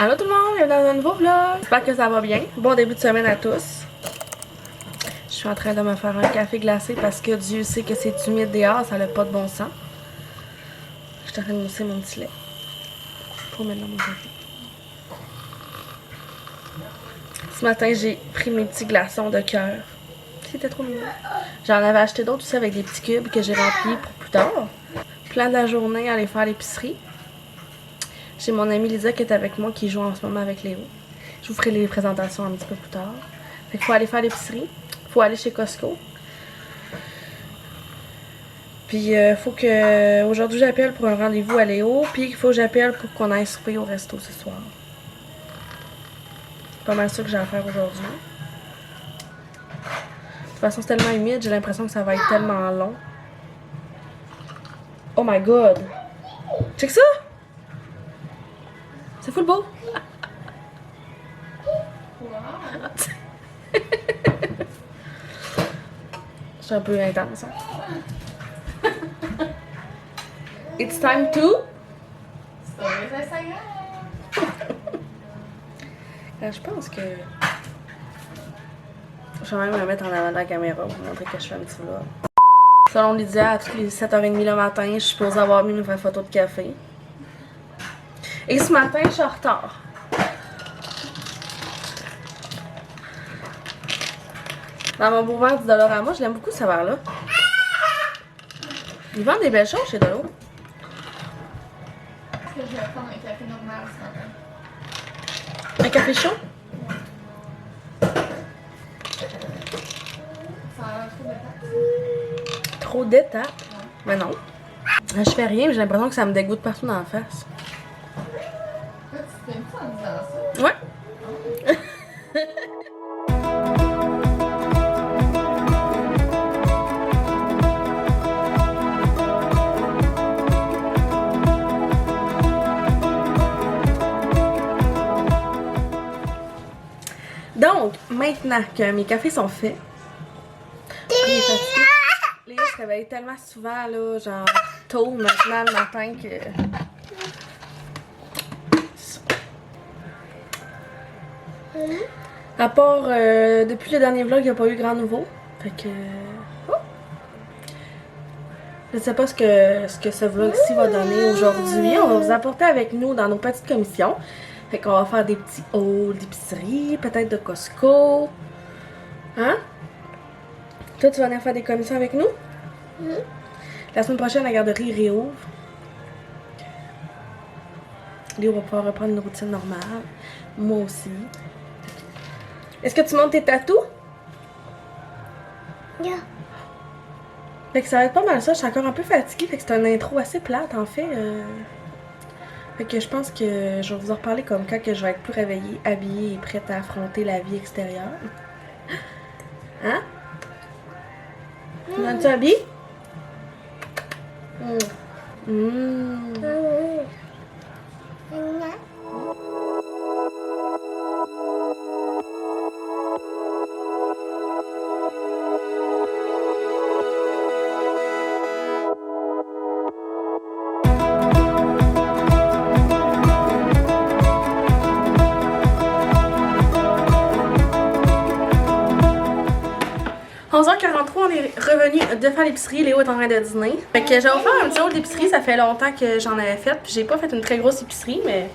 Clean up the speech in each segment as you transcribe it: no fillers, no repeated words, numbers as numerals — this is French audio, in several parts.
Allô tout le monde, bienvenue dans un nouveau vlog. J'espère que ça va bien. Bon début de semaine à tous. Je suis en train de me faire un café glacé parce que Dieu sait que c'est humide dehors, ça n'a pas de bon sens. Je suis en train de mousser mon petit lait pour mettre dans mon café. Ce matin, j'ai pris mes petits glaçons de cœur. C'était trop mignon. J'en avais acheté d'autres aussi avec des petits cubes que j'ai remplis pour plus tard. Plan de la journée, aller faire l'épicerie. J'ai mon amie Lisa qui est avec moi qui joue en ce moment avec Léo. Je vous ferai les présentations un petit peu plus tard. Fait qu'il faut aller faire l'épicerie. Faut aller chez Costco. Puis faut que aujourd'hui j'appelle pour un rendez-vous à Léo. Puis il faut que j'appelle pour qu'on aille souper au resto ce soir. C'est pas mal ça que j'ai à faire aujourd'hui. De toute façon c'est tellement humide, j'ai l'impression que ça va être tellement long. Oh my god! Check ça! C'est full beau! C'est un peu intense. Hein? It's time to... Je pense que... Je vais même me mettre en avant de la caméra pour montrer que je fais un petit vlog. Selon Lydia, à toutes les 7h30 le matin, je suis supposée avoir mis une vraie photo de café. Et ce matin, je suis en retard. Dans mon beau verre du Dollarama, je l'aime beaucoup ce verre-là. Ils vendent des belles choses chez Dollo. Est-ce que je vais prendre un café normal ce matin? Un café chaud? Ça a l'air trop d'étapes. Trop d'étapes? Ouais. Mais non. Je fais rien, mais j'ai l'impression que ça me dégoûte partout dans la face. Toi, tu te fais ça en disant ça? Ouais. Donc, maintenant que mes cafés sont faits, il est fatigué. Léo se réveille tellement souvent, là, genre tôt maintenant le matin que... À part, depuis le dernier vlog, il n'y a pas eu grand nouveau. Fait que... Oh. Je sais pas ce que ce vlog-ci va donner aujourd'hui. On va vous apporter avec nous dans nos petites commissions. Fait qu'on va faire des petits hauls d'épicerie, peut-être de Costco. Hein? Toi, tu vas venir faire des commissions avec nous? La semaine prochaine, la garderie réouvre. Léo va pouvoir reprendre une routine normale. Moi aussi. Est-ce que tu montes tes tatous? Yeah. Fait que ça va être pas mal ça. Je suis encore un peu fatiguée. Fait que c'est une intro assez plate, en fait. Fait que je pense que je vais vous en reparler comme quand que je vais être plus réveillée, habillée et prête à affronter la vie extérieure. Hein? Tu habillé? On est revenu de faire l'épicerie. Léo est en train de dîner. Fait que j'ai offert un petit haul d'épicerie. Ça fait longtemps que j'en avais fait. Puis j'ai pas fait une très grosse épicerie, mais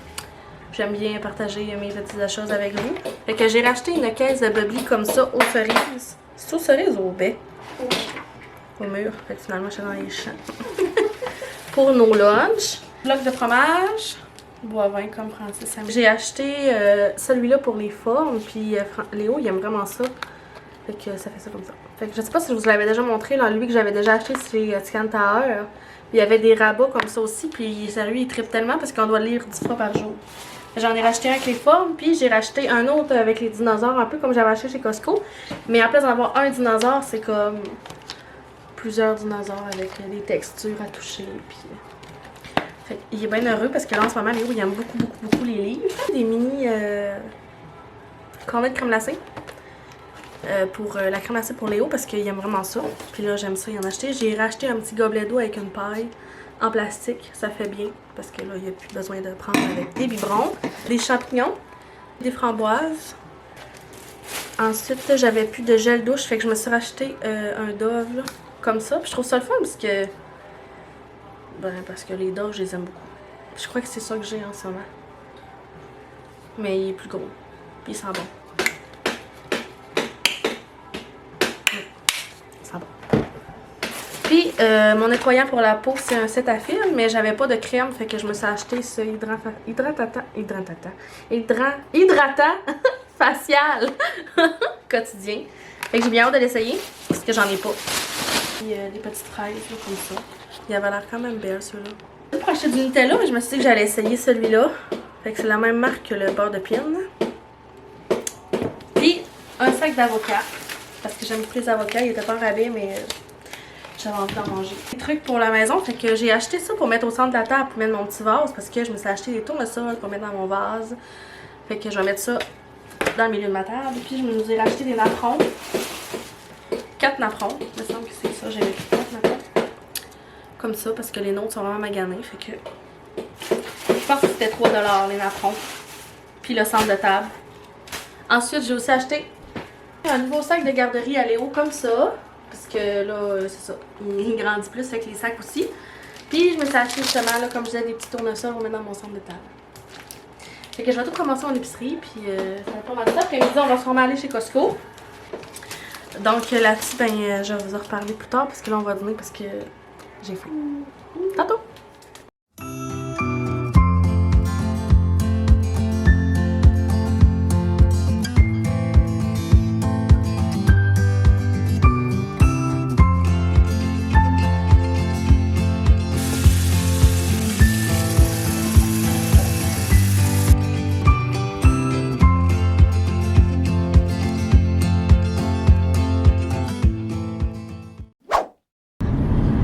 j'aime bien partager mes petites choses avec vous. Fait que j'ai racheté une caisse de bubbly comme ça aux cerises. C'est aux cerises ou au baie? Au mur. Fait que finalement, je suis dans les champs. Pour nos lunchs. Bloc de fromage. Bois vin comme Francis. J'ai acheté celui-là pour les formes. Puis Léo, il aime vraiment ça. Fait que ça fait ça comme ça. Fait que je sais pas si je vous l'avais déjà montré, là, lui que j'avais déjà acheté chez Tican Tower. Il y avait des rabats comme ça aussi, puis sérieux, il tripe tellement parce qu'on doit le lire 10 fois par jour. J'en ai racheté un avec les formes, puis j'ai racheté un autre avec les dinosaures, un peu comme j'avais acheté chez Costco. Mais en place d'en avoir un dinosaure, c'est comme plusieurs dinosaures avec des textures à toucher. Puis... Fait il est bien heureux parce que là en ce moment, Léo, il aime beaucoup les livres. Des mini cornets de crème glacée. Pour la crème glacée pour Léo parce qu'il aime vraiment ça. Puis là, j'aime ça y en acheter. J'ai racheté un petit gobelet d'eau avec une paille en plastique, ça fait bien parce que là, il n'y a plus besoin de prendre avec des biberons, des champignons, des framboises. Ensuite, j'avais plus de gel douche, fait que je me suis racheté un Dove là, comme ça. Puis je trouve ça le fun parce que... Ben, parce que les Dove, je les aime beaucoup. Puis je crois que c'est ça que j'ai en ce moment. Mais il est plus gros. Puis il sent bon. Ça va. Puis, mon nettoyant pour la peau, c'est un Cetaphil, mais j'avais pas de crème, fait que je me suis acheté ce hydratant facial quotidien. Fait que j'ai bien hâte de l'essayer, parce que j'en ai pas. Puis, des petites fraises, là, comme ça. Il avait l'air quand même belle, celui-là. Pour acheter du Nutella, mais je me suis dit que j'allais essayer celui-là. Fait que c'est la même marque que le beurre de pine. Puis, un sac d'avocats. Parce que j'aime plus les avocats, il était pas en rabais, mais j'avais envie d'en manger. Des trucs pour la maison, fait que j'ai acheté ça pour mettre au centre de la table, pour mettre mon petit vase, parce que je me suis acheté des tournesols pour mettre dans mon vase. Fait que je vais mettre ça dans le milieu de ma table. Puis je me suis racheté des napperons. 4 napperons, il me semble que c'est ça, j'avais 4 napperons. Comme ça, parce que les nôtres sont vraiment maganés, fait que je pense que c'était 3 $ les napperons. Puis le centre de table. Ensuite, j'ai aussi acheté un nouveau sac de garderie à Léo comme ça. Parce que là, c'est ça, il grandit plus avec les sacs aussi. Puis je me suis acheté justement, là, comme je disais, des petits tournesols pour mettre dans mon centre de table. Fait que je vais tout commencer en épicerie, puis ça va pas mal ça. Après-midi, on va sûrement aller chez Costco. Donc là-dessus, ben, je vais vous en reparler plus tard, parce que là, on va dîner parce que j'ai faim. Tantôt!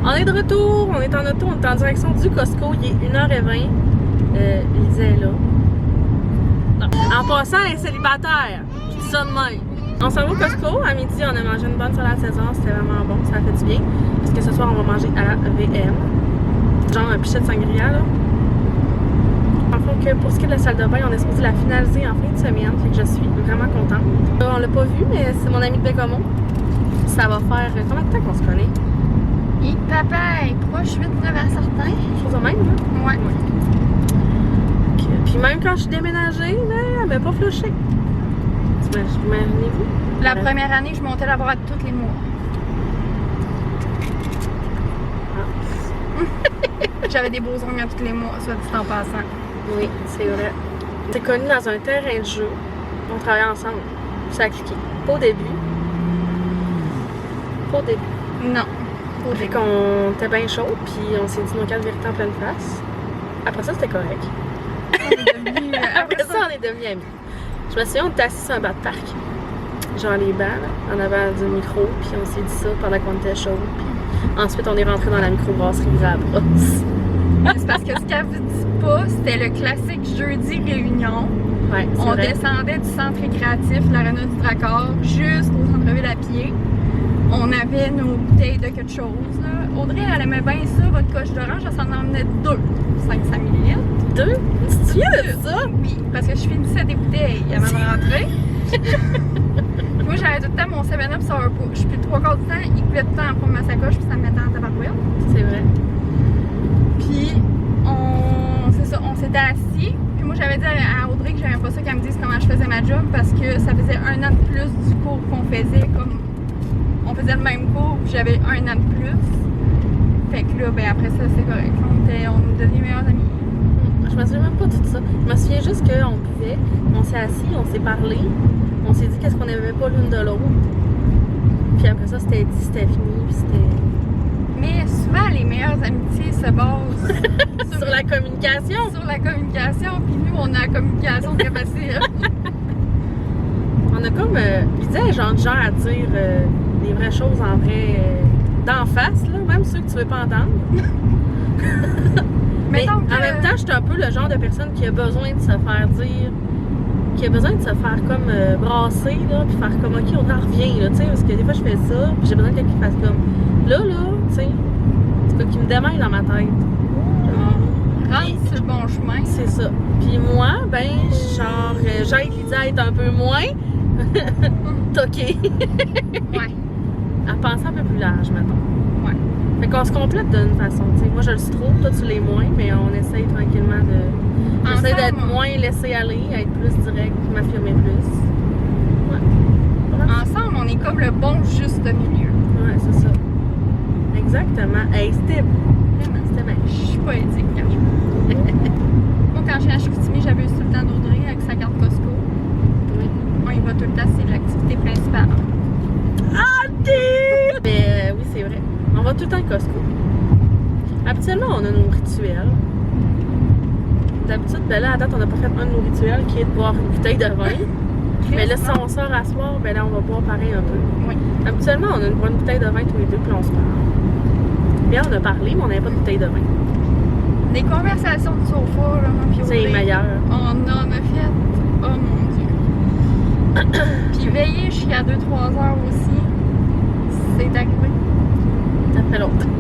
On est de retour, on est en auto, on est en direction du Costco, il est 1h20. Lisa est là. Non. En passant, elle est célibataire. Je dis ça de même. On s'en va au Costco, à midi, on a mangé une bonne salade César, c'était vraiment bon, ça a fait du bien. Parce que ce soir, on va manger à la VM. Genre un pichet de sangria, là. En fait, que pour ce qui est de la salle de bain, on est supposé la finaliser en fin de semaine, fait que je suis vraiment contente. Là, on l'a pas vu, mais c'est mon ami de Bécomo. Ça va faire combien de temps qu'on se connaît? Et papa est proche 8-9 à certains. Chose de même, là? Ouais. Puis même quand je suis déménagée, elle m'a pas flouché. Imaginez-vous? La première année, je montais la boîte tous les mois. J'avais des beaux ongles à tous les mois, soit dit en passant. Oui, c'est vrai. On s'est connus dans un terrain de jeu. On travaillait ensemble. Ça a cliqué. Pas au début. Pas au début. Non. Fait qu'on était bien chaud, puis on s'est dit nos 4 vérités en pleine face. Après ça, c'était correct. Après ça, on est devenus amis. Je me souviens, on était assis sur un banc de parc. Genre les bancs, là, en avant du micro, puis on s'est dit ça pendant qu'on était chaud. Puis ensuite, on est rentré dans la microbrasserie à la brosse. C'est parce que ce qu'elle vous dit pas, c'était le classique jeudi réunion. Ouais, on vrai. descendait du centre récréatif, l'aréna du Dracor, jusqu'au centre-ville à pied. On avait nos bouteilles de quelque chose. Là. Audrey, elle aimait bien ça, votre coche d'orange, elle s'en emmenait 2, 500 ml. 2? Tu te souviens de ça? Oui, parce que je finissais des bouteilles avant de rentrer. Moi, j'avais tout le temps mon 7-Up sur un pot. Je suis plus 3/4 du temps, il coulait tout le temps pour ma sacoche, puis ça me mettait en tabarouette. C'est vrai. Puis, c'est ça, on s'était assis. Puis moi, j'avais dit à Audrey que j'aimais pas ça qu'elle me dise comment je faisais ma job, parce que ça faisait 1 an de plus du cours qu'on faisait, comme on faisait le même cours, puis j'avais 1 an de plus. Fait que là, ben après ça, c'est correct. On nous devenait meilleurs amis. Je me souviens même pas de tout ça. Je me souviens juste qu'on pouvait, on s'est assis, on s'est parlé, on s'est dit qu'est-ce qu'on n'aimait pas l'une de l'autre. Puis après ça, c'était dit, c'était fini, puis c'était... Mais souvent, les meilleures amitiés se basent sur la communication. Sur la communication, puis nous, on a la communication très facile. On a comme, je disais, genre à dire des vraies choses en vrai, d'en face, là, même ceux que tu veux pas entendre. Mais en même temps, je suis un peu le genre de personne qui a besoin de se faire dire, qui a besoin de se faire comme brasser, là, puis faire comme, ok, on en revient, là, tu sais, parce que des fois je fais ça, puis j'ai besoin de quelqu'un qui fasse comme, là, tu sais, c'est quoi qui me démêle dans ma tête. Rendre sur le bon chemin. C'est ça. Puis moi, ben, genre, j'aide Lydia à être un peu moins toquée. Ouais. À penser un peu plus large, maintenant. Ouais. Fait qu'on se complète d'une façon, tu sais. Moi, je le suis trop, toi, tu l'es moins, mais on essaye tranquillement de... J'essaie Ensemble, d'être moins laissé aller, à être plus direct, m'affirmer plus. Ouais. Ensemble, on est comme le bon juste milieu. Ouais, c'est ça. Exactement. Hey, c'était bien. Je suis poétique quand je Moi, quand j'ai à Chicoutimi, j'avais tout le temps d'Audrey avec sa carte Costco. Oui. On y va tout le temps, c'est l'activité principale. Mais oui, c'est vrai. On va tout le temps au Costco. Habituellement, on a nos rituels. D'habitude, ben là, à date, on n'a pas fait un de nos rituels qui est de boire une bouteille de vin. Mais là, si on sort à soir, ben là, on va boire pareil un peu. Oui. Habituellement, on a une bonne bouteille de vin tous les deux, puis on se parle. Bien, on a parlé, mais on n'avait pas de bouteille de vin. Des conversations de sofa, là, puis C'est Audrey, meilleur. on en a fait. Oh mon Dieu. Puis veiller jusqu'à 2-3 heures aussi. C'est arrivé. Ça fait longtemps.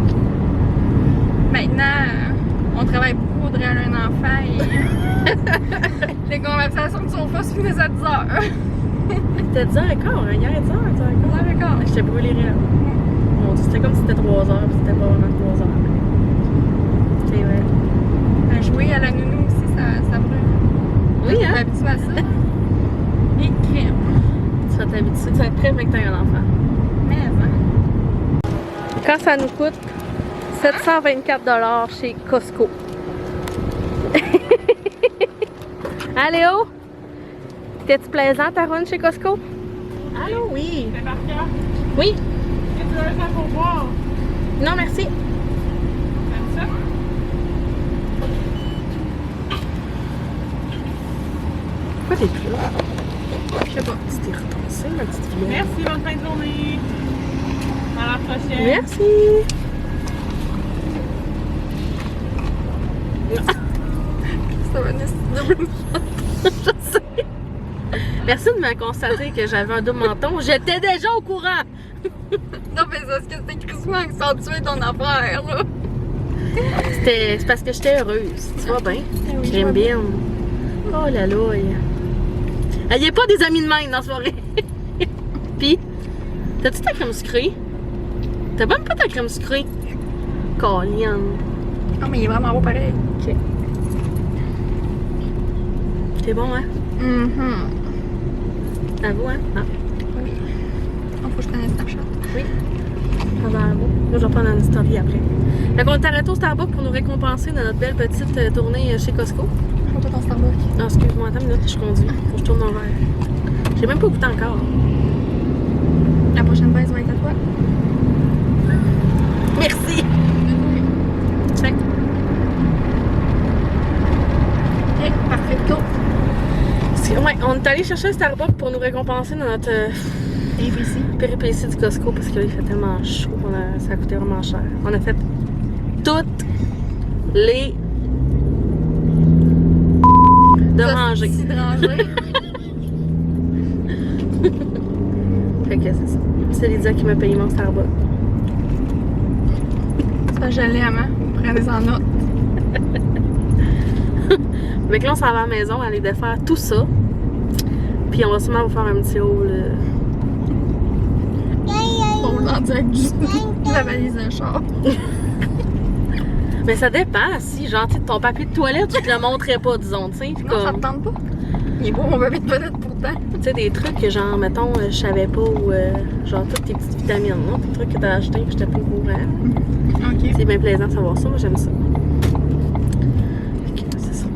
Maintenant, on travaille beaucoup, Audrey a un enfant et les conversations de sofa se finissent à 10 heures. C'était 10h15, hein? Hier, 10h, 10h15. D'accord. J'étais brûlée rire. Mon Dieu, c'était comme si c'était 3 heures, puis c'était pas vraiment 3 heures. C'est vrai. À jouer à la nounou aussi, ça brûle. Oui, Je hein? suis habituée à ça. Et crème. Tu vas t'habituer, tu vas être prêt avec que t'aies un enfant. Mais, hein. Quand ça nous coûte 724 $ chez Costco. Allô? T'es-tu plaisant ta run chez Costco? Allô, oui. C'est par cœur. Oui. Qu'est-ce que tu veux faire pour boire? Non, merci. Comme ça? Pourquoi t'es plus là? Je sais pas. Tu t'es retoncée, ma petite fille. Merci, bonne fin de journée. À la prochaine. Merci. Ça va nous double. Je sais. Merci de me constater que j'avais un double menton. J'étais déjà au courant. Non, mais ça, c'est que c'était crissement accentué ton affaire, là. C'est parce que j'étais heureuse. Tu vois bien? Eh oui, J'aime bien. Oh là là. Il n'y a pas des amis de même dans la soirée. Pis, t'as-tu ta crème sucrée? T'as même pas ta crème sucrée? Calienne. Non, mais il est vraiment beau pareil. Ok. C'est bon, hein? Avoue, hein? Ah. Oui. Oh, faut que je prenne un Snapchat. Oui. Ça va beau. Moi, je vais prendre une story après. Fait qu'on est arrêté au Starbucks pour nous récompenser de notre belle petite tournée chez Costco. Prends pas ton Starbucks. Non, excuse-moi, attends une minute, je conduis. Faut que je tourne mon verre. J'ai même pas goûté encore. La prochaine baisse va être à toi. Merci! Check. Ok, parfait. Go. Ouais, on est allé chercher un Starbucks pour nous récompenser de notre ABC. péripétie du Costco parce que là, il fait tellement chaud, ça a coûté vraiment cher. On a fait toutes les de ranger. Si de ranger. Fait que c'est ça. C'est Lydia qui m'a payé mon Starbucks. Ça, je l'aime, hein. Prenez-en note. Fait que là, on s'en va à la maison, aller défaire tout ça. Puis on va sûrement vous faire un petit haul. On l'en dit avec la valise d'un char. Mais ça dépend. Si, genre, tu sais, ton papier de toilette, je te le montrais pas, disons, tu sais. Non, ça te tente pas? Il est beau, mon papier de toilette pourtant. Tu sais, des trucs que, genre, mettons, je savais pas, ou genre, toutes tes petites vitamines, non? Des trucs que t'as achetés que j'étais pas au courant. Ok. C'est bien plaisant de savoir ça, moi, j'aime ça. Fait que, c'est ça.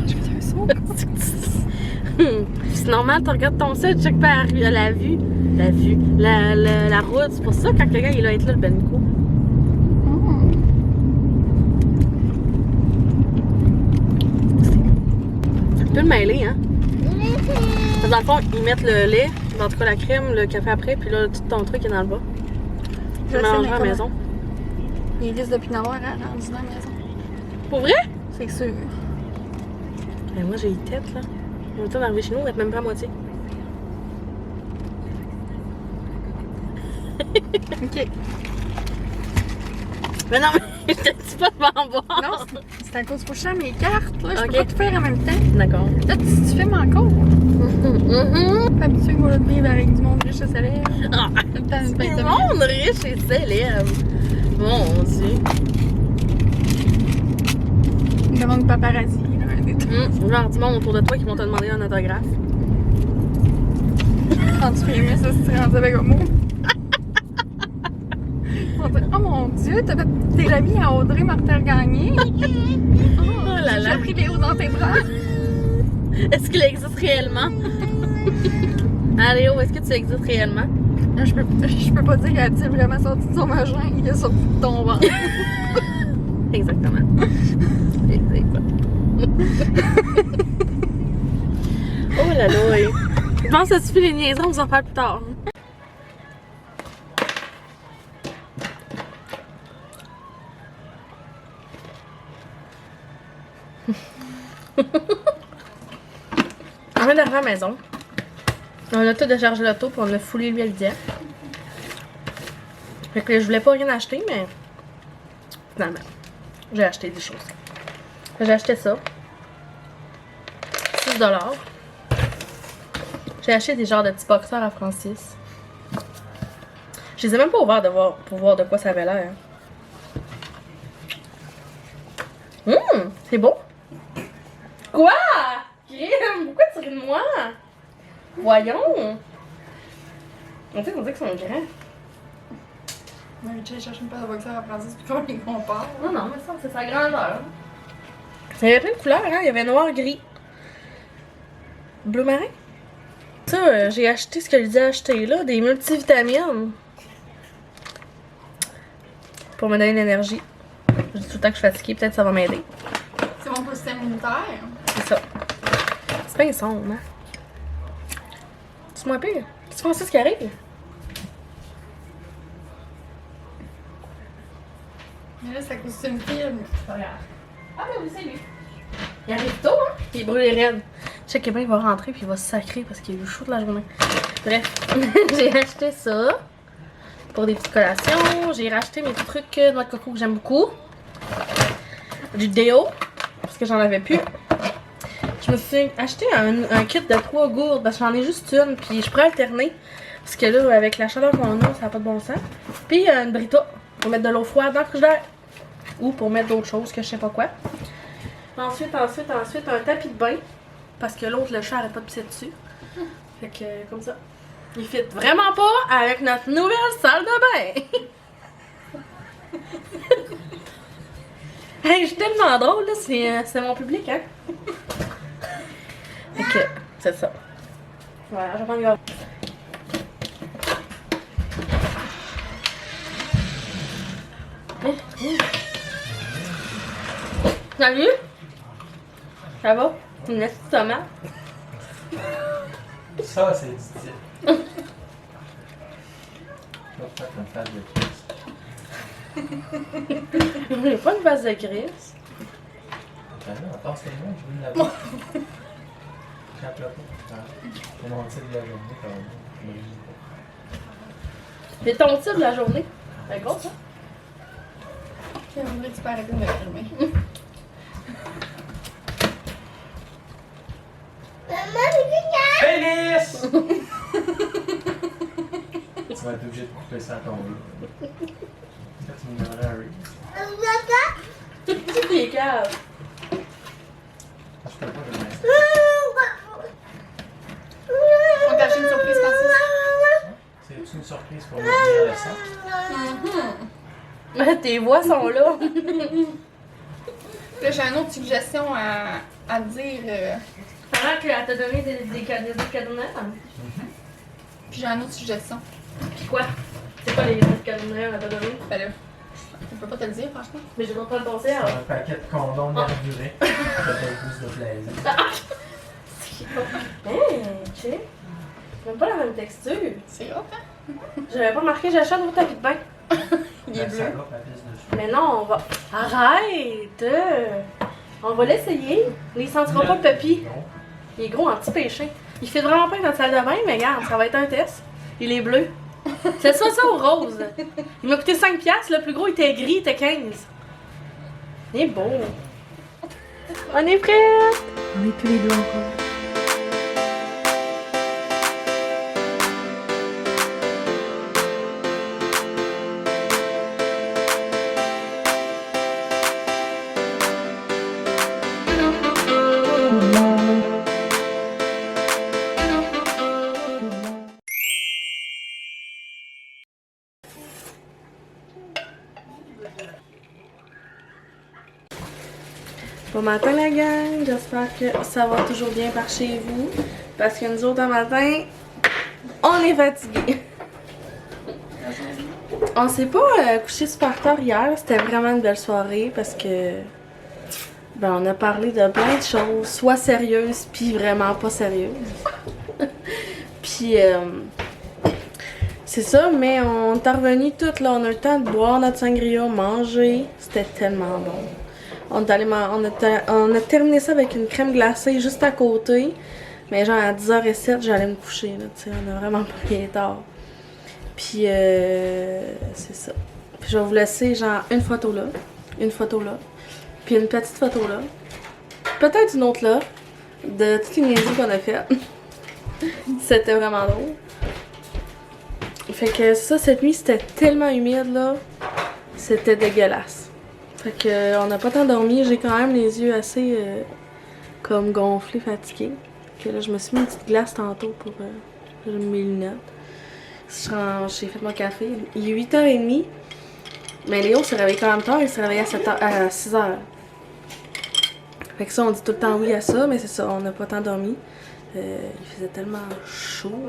Je fais un saut. C'est normal, tu regardes ton site, tu checkes pas la vue. La route. C'est pour ça, quand quelqu'un il va être là, le Benco. Tu peux le mêler, hein? Dans le fond, ils mettent le lait, en tout cas la crème, le café après, puis là, tout ton truc est dans le bas. Tu le manges à la maison. Il existe depuis Navarre, hein, rendu dans la maison. Pour vrai? C'est sûr. Ben, moi, j'ai une tête, là. On est arrivé chez nous, on va être même pas à moitié. Ok. Mais non, Je te dis pas de m'en boire. Non, c'est à cause que je mes cartes, là. Je Ok. peux pas tout faire en même temps. D'accord. Là, tu filmes encore. Pas habitué moi, de vivre avec du monde riche et célèbre. Ah, Tout le temps, une fin de du semaine. monde riche et célèbre. Mon Dieu. Une demande paparazzi, là. Genre du monde autour de toi qui vont te demander un autographe. Quand tu fais mieux, ça se rendu avec un mot. On va dire, oh mon Dieu, t'es l'ami à Audrey Martin Gagné. Oh là là. J'ai pris Léo dans tes bras. Est-ce qu'il existe réellement? Ah Léo, est-ce que tu existes réellement? Je peux pas dire qu'elle a vraiment sorti de son vagin, il est sorti de ton ventre. Exactement. Exactement. Oh là là. Je pense que ça suffit les niaiseries, on va en faire plus tard. On vient d'arriver à la maison. On a tout déchargé l'auto puis on a foulé l'huile d'hier. Fait que je voulais pas rien acheter, mais finalement, j'ai acheté des choses. J'ai acheté ça. 6$. J'ai acheté des genres de petits boxeurs à Francis. Je les ai même pas ouverts pour voir de quoi ça avait l'air. C'est bon. Quoi? Grim, pourquoi tu ris de moi? Voyons. On dirait qu'ils sont grands. Ouais, tu cherches pas de boxeur à Francis, puis comment ils comparent. Non, non, mais ça, c'est sa grandeur. Il y avait plein de couleurs, hein? Il y avait noir, gris, bleu marin. Ça, j'ai acheté ce que je disais acheter là, des multivitamines. Pour me donner de l'énergie. Je dis tout le temps que je suis fatiguée, peut-être ça va m'aider. C'est mon système immunitaire. C'est ça. C'est pas sombre, hein? C'est moins pire. Tu penses ce qui arrive? Mais là, c'est à cause d'une film. C'est pas grave. Ah, mais oui, c'est lui. Il arrive tôt, hein? Il brûle les raides. Je sais que bien, il va rentrer puis il va se sacrer parce qu'il a eu chaud de la journée. Bref, j'ai acheté ça pour des petites collations. J'ai racheté mes petits trucs noix de coco que j'aime beaucoup. Du déo, parce que j'en avais plus. Je me suis acheté un kit de 3 gourdes parce que j'en ai juste une puis je pourrais alterner. Parce que là, avec la chaleur qu'on a, ça n'a pas de bon sens. Puis une brita pour mettre de l'eau froide dans le frigidaire. Ou pour mettre d'autres choses que je sais pas quoi. Ensuite, un tapis de bain. Parce que l'autre, le chat, arrête pas de pisser dessus. Fait que, comme ça. Il fit vraiment pas avec notre nouvelle salle de bain. Hey, je suis tellement drôle, là. C'est mon public, hein. Fait que, c'est ça. Voilà, je vais prendre une gorgée. Salut! Ça va? Tu me laisses une tomate? Ça, c'est du type. Je vais faire une face de Christ. J'ai pas une face de Chris. Ben là, passe le monde, je veux la bouche. Chape-la pas. C'est mon titre de la journée, quand même. C'est ton titre de la journée. C'est gros, ça? J'aimerais que tu peux arrêter de me filmer. Pénis! Tu vas être obligé de couper ça à ton lit. Quand tu me demanderais un read. C'est des caves. Je peux pas le mettre. On t'a acheté une surprise, Francis. C'est une surprise pour me dire le sac. Tes voix sont là. Là, j'ai une autre suggestion à te dire. Pendant qu'elle t'a donné des cadeaux de Noël. Puis j'ai une autre suggestion. Puis quoi? C'est quoi les cadeaux de Noël qu'elle t'a donné? Ben là, je peux pas te le dire, franchement. Mais je vais pas le penser C'est alors. un paquet de condoms nervurés. Ça fait plus de plaisir. Check. Même pas la même texture. C'est hot, hein? J'avais pas marqué j'achète au tapis de bain. Il est bleu. La pisse dessus. Mais non, on va. Arrête! On va l'essayer. Il sentira pas le papy. Non. Il est gros en petit péché. Il fait vraiment pas notre salle de bain, mais regarde, ça va être un test. Il est bleu. C'est ça ou rose? Il m'a coûté 5$, le plus gros il était gris, il était 15$. Il est beau. On est prêts? On est tous les deux encore. Bon matin la gang, j'espère que ça va toujours bien par chez vous. Parce que nous autres, un matin, on est fatigués. On s'est pas couché super tard hier, c'était vraiment une belle soirée parce que ben, on a parlé de plein de choses, soit sérieuses puis vraiment pas sérieuses. Puis c'est ça, mais on est revenus toutes là, on a eu le temps de boire notre sangria, manger, c'était tellement bon. On a terminé ça avec une crème glacée juste à côté. Mais genre à 10h07, j'allais me coucher. Là, on a vraiment pas bien tard. Puis c'est ça. Puis je vais vous laisser genre une photo là. Puis une petite photo là. Peut-être une autre là. De toutes les niaiseries qu'on a faites. C'était vraiment drôle. Fait que ça, cette nuit, c'était tellement humide là. C'était dégueulasse. Fait que on n'a pas tant dormi, j'ai quand même les yeux assez comme gonflés, fatigués. Que là je me suis mis une petite glace tantôt pour j'ai mis mes lunettes. J'ai fait mon café. Il est 8h30. Mais Léo se réveille quand même tard, il se réveille à 6h. Fait que ça on dit tout le temps oui à ça, mais c'est ça, on n'a pas tant dormi. Il faisait tellement chaud.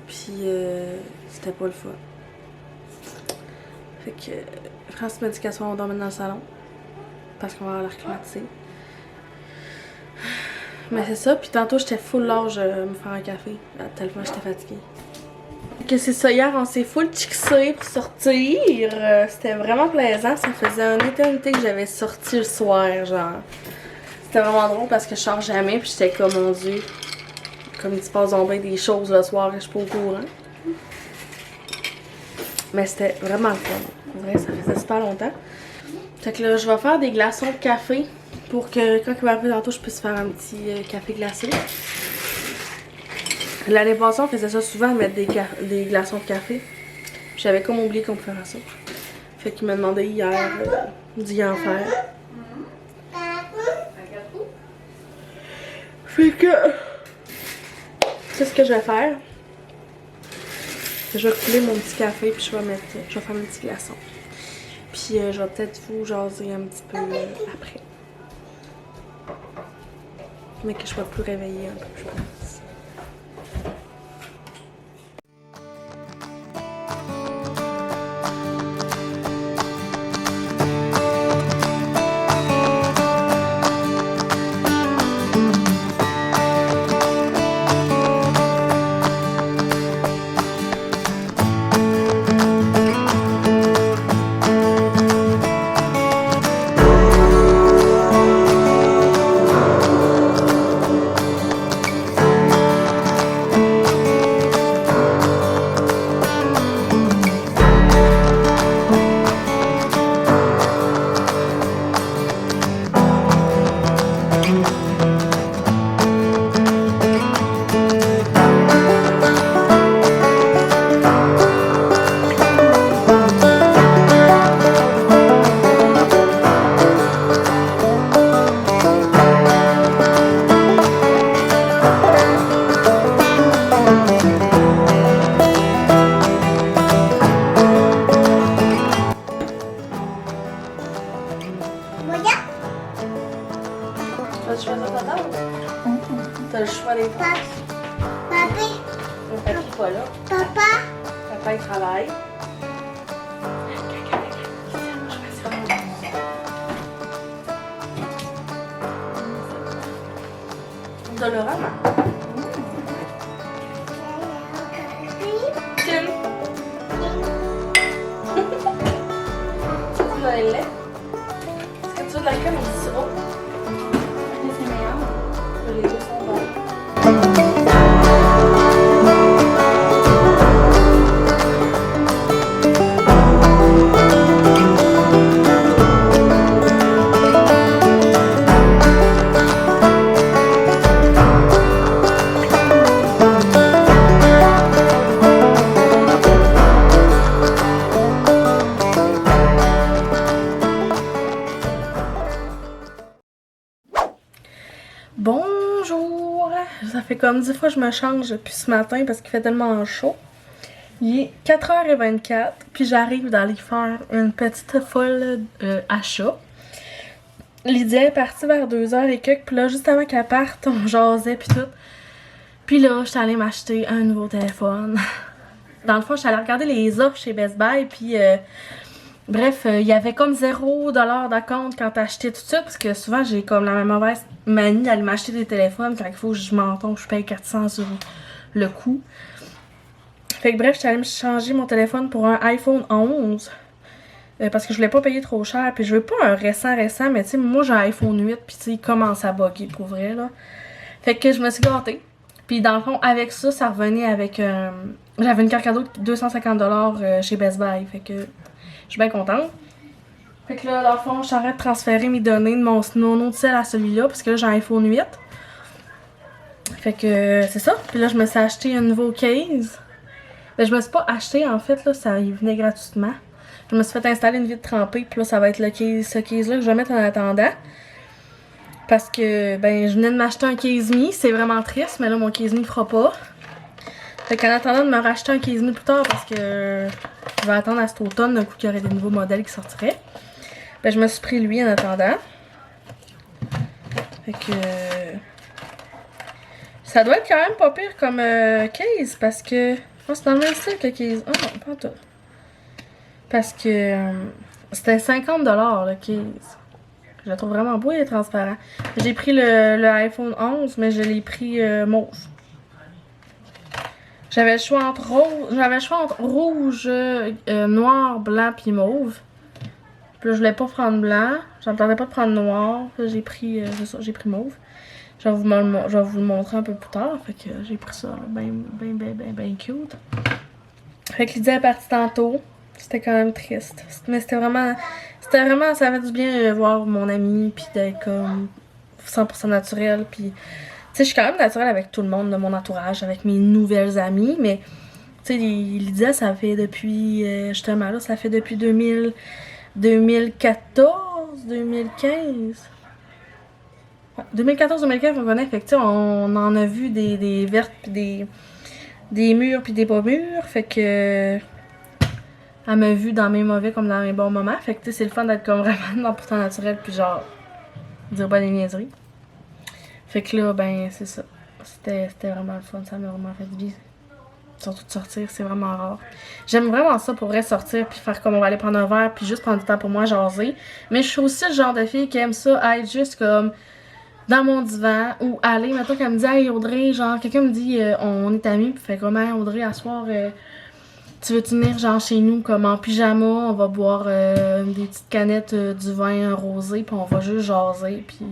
Puis c'était pas le fun. Fait que France m'a dit qu'à soir on dormait dans le salon. Parce qu'on va avoir l'air climatisé. Mais c'est ça, puis tantôt j'étais full large me faire un café. Tellement j'étais fatiguée. Que c'est ça, hier on s'est full chixé pour sortir. C'était vraiment plaisant. Ça faisait une éternité que j'avais sorti le soir, genre. C'était vraiment drôle parce que je sors jamais, puis j'étais comme mon Dieu. Comme il se passe en bien des choses le soir et je suis pas au courant. Mais c'était vraiment le fun. En vrai, ça faisait super longtemps. Fait que là, je vais faire des glaçons de café pour que quand il va arriver tantôt, je puisse faire un petit café glacé. L'année passée, on faisait ça souvent, mettre des glaçons de café. J'avais comme oublié qu'on pouvait faire ça. Fait qu'il m'a demandé hier d'y en faire. Fait que c'est ce que je vais faire. Je vais couler mon petit café puis je vais faire mes petits glaçons. Puis je vais peut-être vous jaser un petit peu après. Mais que je sois plus réveillée un peu, je pense. T'as le choix de ta tante? T'as le choix des tâches? Papa. Papy n'est pas là. Papa. Papa, il travaille. Dolorama. Tim. Tu veux le lait? Est-ce que tu veux de la crème ou du sirop? C'est meilleur. Les deux sont bons. comme 10 fois que je me change depuis ce matin parce qu'il fait tellement chaud. Il est 4h24, puis j'arrive d'aller faire une petite folle achat. Lydia est partie vers 2h et quelques, puis là, juste avant qu'elle parte, on jasait puis tout. Puis là, j'étais allée m'acheter un nouveau téléphone. Dans le fond, j'étais allée regarder les offres chez Best Buy, puis bref, il y avait comme 0$ d'acompte quand t'achetais tout ça, parce que souvent, j'ai comme la mauvaise manie d'aller m'acheter des téléphones quand il faut que je m'entende, je paye 400 sur le coup. Fait que bref, j'étais allée me changer mon téléphone pour un iPhone 11. Parce que je voulais pas payer trop cher. Puis je veux pas un récent, mais tu sais, moi j'ai un iPhone 8. Puis tu sais, il commence à bugger pour vrai, là. Fait que je me suis gâtée. Puis dans le fond, avec ça, ça revenait avec. J'avais une carte cadeau de 250$ chez Best Buy. Fait que je suis bien contente. Fait que là, dans le fond, j'arrête de transférer mes données de mon autre cell à celui-là. Parce que là, j'ai un iPhone 8. Fait que c'est ça. Puis là, je me suis acheté un nouveau case. Ben, je me suis pas acheté en fait, là, ça y venait gratuitement. Je me suis fait installer une vitre trempée, puis là, ça va être ce case-là que je vais mettre en attendant. Parce que, ben, je venais de m'acheter un case me, c'est vraiment triste, mais là, mon case me fera pas. Fait qu'en attendant de me racheter un case me plus tard, parce que je vais attendre à cet automne, d'un coup, qu'il y aurait des nouveaux modèles qui sortiraient. Ben, je me suis pris lui en attendant. Fait que... ça doit être quand même pas pire comme case, parce que... je pense que c'est dans le même style que case. Oh non, pas tout. Parce que c'était 50$ le case. Je le trouve vraiment beau et transparent. J'ai pris le iPhone 11, mais je l'ai pris mauve. J'avais le choix entre rouge, noir, blanc puis mauve. Puis là, je voulais pas prendre blanc. J'entendais pas de prendre noir. Puis j'ai pris j'ai pris mauve. Je vais vous le montrer un peu plus tard. Fait que j'ai pris ça, ben cute. Fait que Lydia est partie tantôt. C'était quand même triste. Mais c'était vraiment, ça fait du bien voir mon ami, puis d'être comme 100% naturel. Puis, tu sais, je suis quand même naturelle avec tout le monde de mon entourage, avec mes nouvelles amies. Mais, tu sais, Lydia, ça fait depuis, justement là, ça fait depuis 2014, 2015. 2014-2015, on connaît. Fait que, tu sais, on en a vu des vertes, puis des mûres, puis des pas mûres. Fait que... elle m'a vu dans mes mauvais comme dans mes bons moments. Fait que, tu sais, c'est le fun d'être comme vraiment 100% naturel, puis genre, dire pas des niaiseries. Fait que là, ben, c'est ça. C'était vraiment le fun. Ça m'a vraiment fait du bien. Surtout de sortir, c'est vraiment rare. J'aime vraiment ça pour vrai, sortir, puis faire comme on va aller prendre un verre, puis juste prendre du temps pour moi, jaser. Mais je suis aussi le genre de fille qui aime ça, être juste comme dans mon divan, ou aller, mettons qu'elle me dit, hey Audrey, genre, quelqu'un me dit, on est amis, puis fait comme, hey Audrey, à soir, tu veux venir genre chez nous comme en pyjama, on va boire des petites canettes du vin rosé, puis on va juste jaser, puis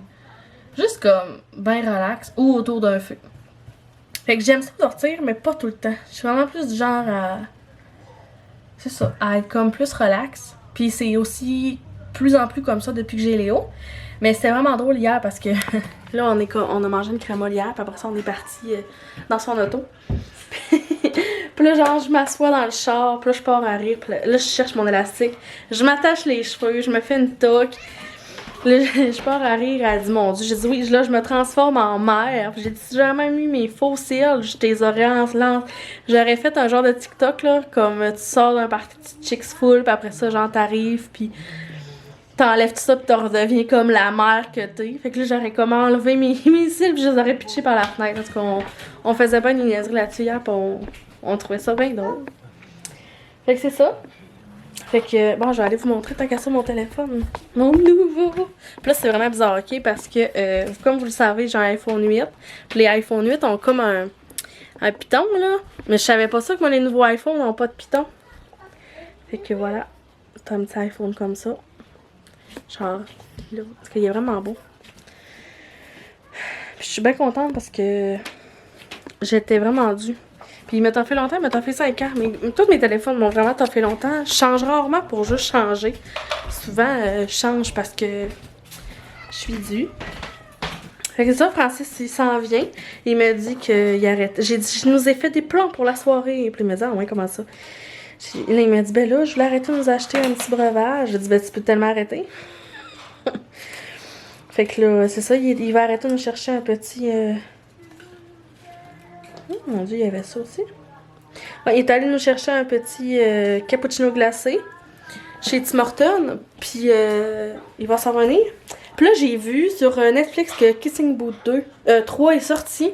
juste comme ben relax, ou autour d'un feu. Fait que j'aime ça sortir, mais pas tout le temps. Je suis vraiment plus du genre à... c'est ça, à être comme plus relax. Puis c'est aussi plus en plus comme ça depuis que j'ai Léo. Mais c'était vraiment drôle hier parce que là, on a mangé une crémole hier, puis après ça, on est parti dans son auto. Puis là, genre, je m'assois dans le char, puis là, je pars à rire, puis là, je cherche mon élastique. Je m'attache les cheveux, je me fais une toque. Là, je pars à rire, elle dit, mon Dieu, j'ai dit oui, là, je me transforme en mère. Puis j'ai dit, si j'avais même eu mes faux cils, j'ai tes oreilles lentes. J'aurais fait un genre de TikTok, là, comme tu sors d'un party de chicks full, puis après ça, genre, t'arrives, puis t'enlèves tout ça, puis tu redeviens comme la mère que t'es. Fait que là, j'aurais comme enlevé mes cils, puis je les aurais pitchés par la fenêtre. Parce qu'on faisait pas une niaiserie là-dessus hier, puis on trouvait ça bien drôle. Fait que c'est ça. Fait que, bon, je vais aller vous montrer tant qu'à ça mon téléphone. Mon nouveau. Puis là, c'est vraiment bizarre, ok? Parce que, comme vous le savez, j'ai un iPhone 8. Puis les iPhone 8 ont comme un piton, là. Mais je savais pas ça que moi, les nouveaux iPhones n'ont pas de piton. Fait que voilà. C'est un petit iPhone comme ça. Genre, là. Parce qu'il est vraiment beau. Puis je suis bien contente parce que j'étais vraiment due. Puis il m'a fait longtemps, il m'a fait 5 ans. Mais tous mes téléphones m'ont vraiment fait longtemps. Je change rarement pour juste changer. Souvent, je change parce que je suis due. Fait que ça, Francis, il s'en vient. Il m'a dit qu'il arrête. J'ai dit, je nous ai fait des plans pour la soirée. Puis il m'a dit, ah ouais, comment ça? Là, il m'a dit, ben là, je voulais arrêter de nous acheter un petit breuvage. J'ai dit, ben tu peux tellement arrêter. Fait que là, c'est ça, il va arrêter de nous chercher un petit Mon Dieu, il y avait ça aussi. Ouais, il est allé nous chercher un petit cappuccino glacé chez Tim Hortons, puis il va s'en venir. Puis là, j'ai vu sur Netflix que Kissing Booth 3 est sorti.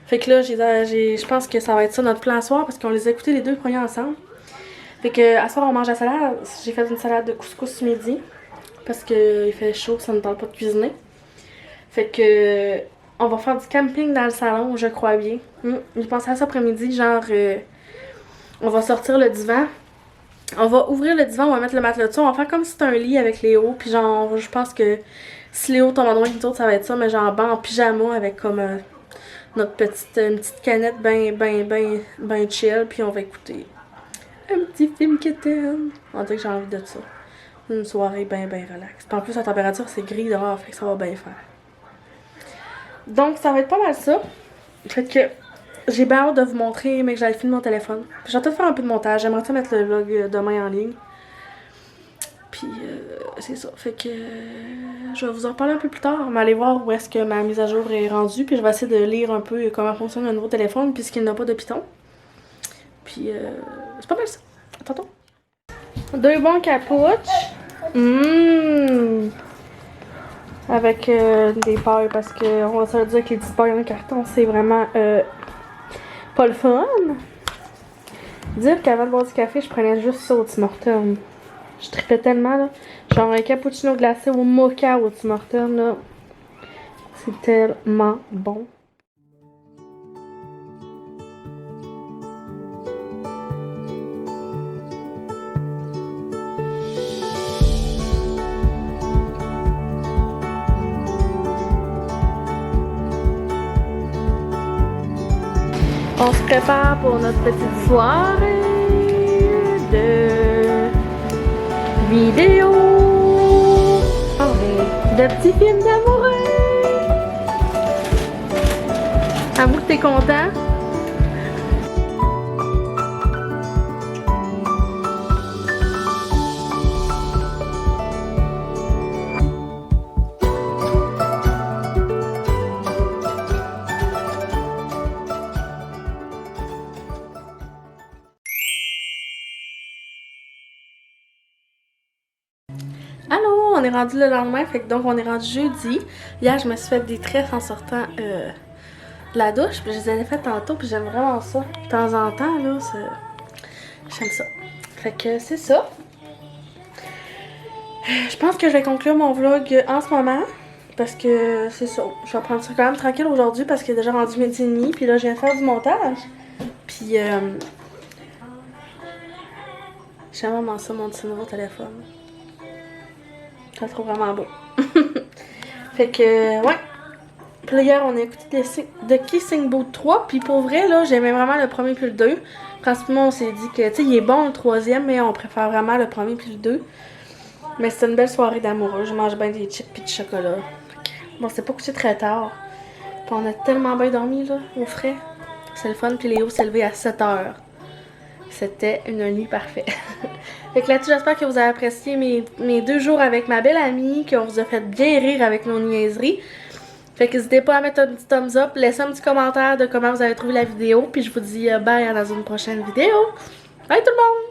Fait que là, je pense que ça va être ça notre plan à soir parce qu'on les a écoutés les deux premiers ensemble. Fait que à soir, on mange la salade. J'ai fait une salade de couscous ce midi parce qu'il fait chaud, ça ne tente pas de cuisiner. Fait que on va faire du camping dans le salon, je crois bien. J'ai pensé à ça après-midi, genre on va sortir le divan. On va ouvrir le divan, on va mettre le matelas dessus, on va faire comme si c'était un lit avec Léo, puis genre je pense que si Léo tombe en droit une autre, ça va être ça, mais genre en pyjama avec comme une petite canette ben chill, puis on va écouter un petit film quétaine. On dirait que j'ai envie de ça. Une soirée ben relax. Puis en plus la température c'est gris dehors, fait que ça va bien faire. Donc ça va être pas mal ça. Fait que j'ai bien hâte de vous montrer, mais que j'allais filmer mon téléphone. Puis je vais peut-être faire un peu de montage. J'aimerais ça mettre le vlog demain en ligne. Puis c'est ça. Fait que je vais vous en parler un peu plus tard. On va aller voir où est-ce que ma mise à jour est rendue. Puis je vais essayer de lire un peu comment fonctionne un nouveau téléphone puisqu'il n'a pas de Python. Puis c'est pas mal ça. À tantôt. 2 bons capuches. Avec des pailles parce que on va se le dire que les petites pailles en carton c'est vraiment pas le fun. Dire qu'avant de boire du café, je prenais juste ça au Tim Hortons. Je tripais tellement là. Genre un cappuccino glacé au mocha au Tim Hortons là. C'est tellement bon. On se prépare pour notre petite soirée de vidéo. De petits films d'amoureux. Avoue que t'es content? Allô, on est rendu le lendemain, fait que donc on est rendu jeudi. Hier, je me suis fait des tresses en sortant de la douche, puis je les ai faites tantôt, puis j'aime vraiment ça. De temps en temps, là, j'aime ça. Fait que c'est ça. Je pense que je vais conclure mon vlog en ce moment, parce que c'est ça. Je vais prendre ça quand même tranquille aujourd'hui, parce qu'il est déjà rendu 12h30, puis là, je viens de faire du montage. Puis, j'aime vraiment ça, mon petit nouveau téléphone. Je le trouve vraiment beau. Fait que, ouais. Puis là, hier, on a écouté The Kissing Booth 3. Puis pour vrai, là, j'aimais vraiment le premier puis le 2. Principalement, on s'est dit que, tu sais, il est bon le troisième, mais on préfère vraiment le premier puis le 2. Mais c'était une belle soirée d'amoureux. Je mange bien des chips puis du chocolat. Bon, c'est pas couché très tard. Puis on a tellement bien dormi, là, au frais. C'est le fun. Puis Léo s'est levé à 7h. C'était une nuit parfaite. Fait que là-dessus, j'espère que vous avez apprécié mes 2 jours avec ma belle amie, qu'on vous a fait bien rire avec nos niaiseries. Fait que n'hésitez pas à mettre un petit thumbs up, laissez un petit commentaire de comment vous avez trouvé la vidéo, puis je vous dis bye dans une prochaine vidéo. Bye tout le monde!